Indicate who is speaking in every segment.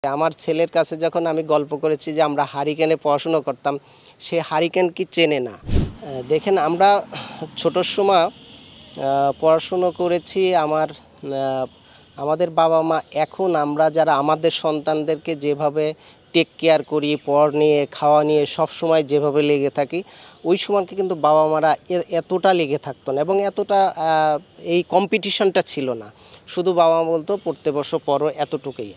Speaker 1: আমার ছেলের কাছে যখন আমি গল্প করেছি যে আমরা হারিকেনে পড়াশোনা করতাম, সে হারিকেন কি চেনে না। দেখেন আমরা ছোটোর সময় পড়াশুনো করেছি। আমাদের বাবা মা এখন আমরা যারা আমাদের সন্তানদেরকে যেভাবে টেক কেয়ার করি, পড় নিয়ে খাওয়া নিয়ে সব সময় যেভাবে লেগে থাকি, ওই সময়কে কিন্তু বাবা মারা এতটা লেগে থাকতো না এবং এতটা এই কম্পিটিশনটা ছিল না। শুধু বাবা মা বলতো পড়তে বসো, পড়ো, এতটুকুই।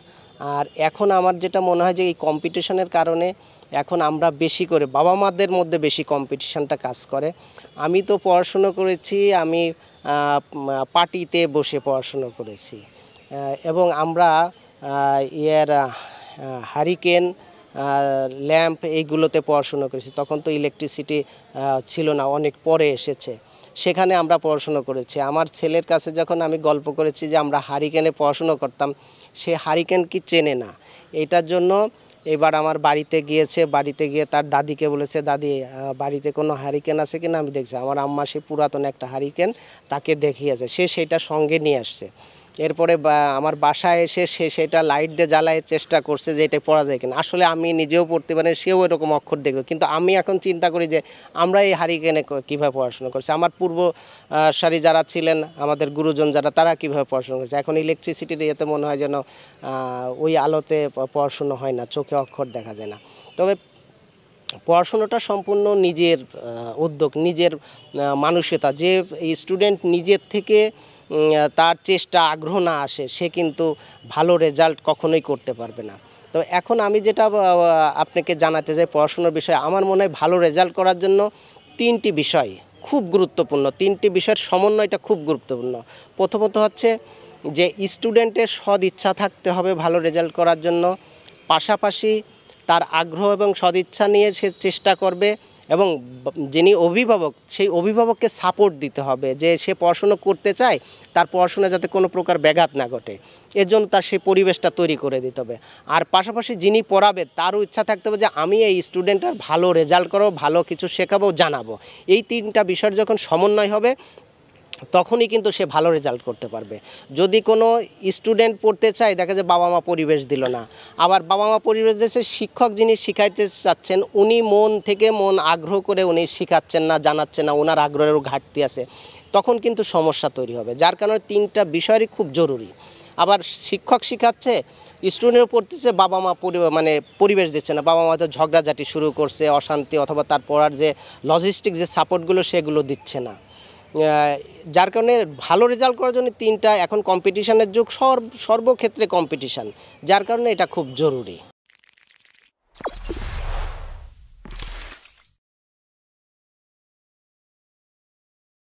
Speaker 1: আর এখন আমার যেটা মনে হয় যে এই কম্পিটিশনের কারণে এখন আমরা বেশি করে বাবা মাদের মধ্যে বেশি কম্পিটিশনটা কাজ করে। আমি তো পড়াশুনো করেছি, আমি পার্টিতে বসে পড়াশুনো করেছি এবং আমরা হারিকেন, ল্যাম্প এইগুলোতে পড়াশুনো করেছি। তখন তো ইলেকট্রিসিটি ছিল না, অনেক পরে এসেছে, সেখানে আমরা পড়াশুনো করেছি। আমার ছেলের কাছে যখন আমি গল্প করেছি যে আমরা হারিকেনে পড়াশুনো করতাম, সে হারিকেন কি চেনে না। এটার জন্য এবার আমার বাড়িতে গিয়েছে, বাড়িতে গিয়ে তার দাদিকে বলেছে, দাদি বাড়িতে কোনো হারিকেন আছে কিনা আমি দেখছি। আমার আম্মা সে পুরাতন একটা হারিকেন তাকে দেখিয়েছে, সে সেটা সঙ্গে নিয়ে আসছে। এরপরে আমার বাসায় এসে সে সেটা লাইট দিয়ে জ্বালায় চেষ্টা করছে যে এটা পড়া যায় কিনা। আসলে আমি নিজেও পড়তে পারি, সেও এরকম অক্ষর দেখবে, কিন্তু আমি এখন চিন্তা করি যে আমরা এই হারিকেনে কীভাবে পড়াশোনা করছি, আমার পূর্ব সারি যারা ছিলেন, আমাদের গুরুজন যারা, তারা কীভাবে পড়াশোনা করছে। এখন ইলেকট্রিসিটির ইয়েতে মনে হয় যেন ওই আলোতে পড়াশুনো হয় না, চোখে অক্ষর দেখা যায় না। তবে পড়াশোনাটা সম্পূর্ণ নিজের উদ্যোগ, নিজের মানসিকতা। যে স্টুডেন্ট নিজের থেকে তার চেষ্টা আগ্রহ না আসে, সে কিন্তু ভালো রেজাল্ট কখনোই করতে পারবে না। তো এখন আমি যেটা আপনাকে জানাতে চাই পড়াশোনার বিষয়ে, আমার মনে হয় ভালো রেজাল্ট করার জন্য তিনটি বিষয় খুব গুরুত্বপূর্ণ, তিনটি বিষয়ের সমন্বয়টা খুব গুরুত্বপূর্ণ। প্রথমত হচ্ছে যে স্টুডেন্টের সদ ইচ্ছা থাকতে হবে ভালো রেজাল্ট করার জন্য, পাশাপাশি তার আগ্রহ এবং সদিচ্ছা নিয়ে সে চেষ্টা করবে, এবং যিনি অভিভাবক সেই অভিভাবককে সাপোর্ট দিতে হবে যে সে পড়াশুনো করতে চায়, তার পড়াশোনা যাতে কোনো প্রকার ব্যাঘাত না ঘটে, এর জন্য তার সেই পরিবেশটা তৈরি করে দিতে হবে। আর পাশাপাশি যিনি পড়াবে তারও ইচ্ছা থাকতে হবে যে আমি এই স্টুডেন্টের ভালো রেজাল্ট করবো, ভালো কিছু শেখাবো, জানাবো। এই তিনটা বিষয়ের যখন সমন্বয় হবে তখনই কিন্তু সে ভালো রেজাল্ট করতে পারবে। যদি কোনো স্টুডেন্ট পড়তে চায়, দেখা যায় বাবা মা পরিবেশ দিল না, আবার বাবা মা পরিবেশ দিয়েছে, শিক্ষক যিনি শিখাইতে চাচ্ছেন উনি মন থেকে আগ্রহ করে উনি শিখাচ্ছেন না, জানাচ্ছেন না, ওনার আগ্রহেরও ঘাটতি আছে, তখন কিন্তু সমস্যা তৈরি হবে। যার কারণে তিনটা বিষয়ই খুব জরুরি। আবার শিক্ষক শিখাচ্ছে, স্টুডেন্টও পড়তেছে, বাবা মা পরিবেশ দিচ্ছে না, বাবা মা তো ঝগড়াঝাটি শুরু করছে, অশান্তি, অথবা তার পড়ার যে লজিস্টিক যে সাপোর্টগুলো সেগুলো দিচ্ছে না। যার কারণে ভালো রেজাল্ট করার জন্য তিনটা, এখন কম্পিটিশনের যুগ, সর্বক্ষেত্রে কম্পিটিশান, যার কারণে এটা খুব জরুরি।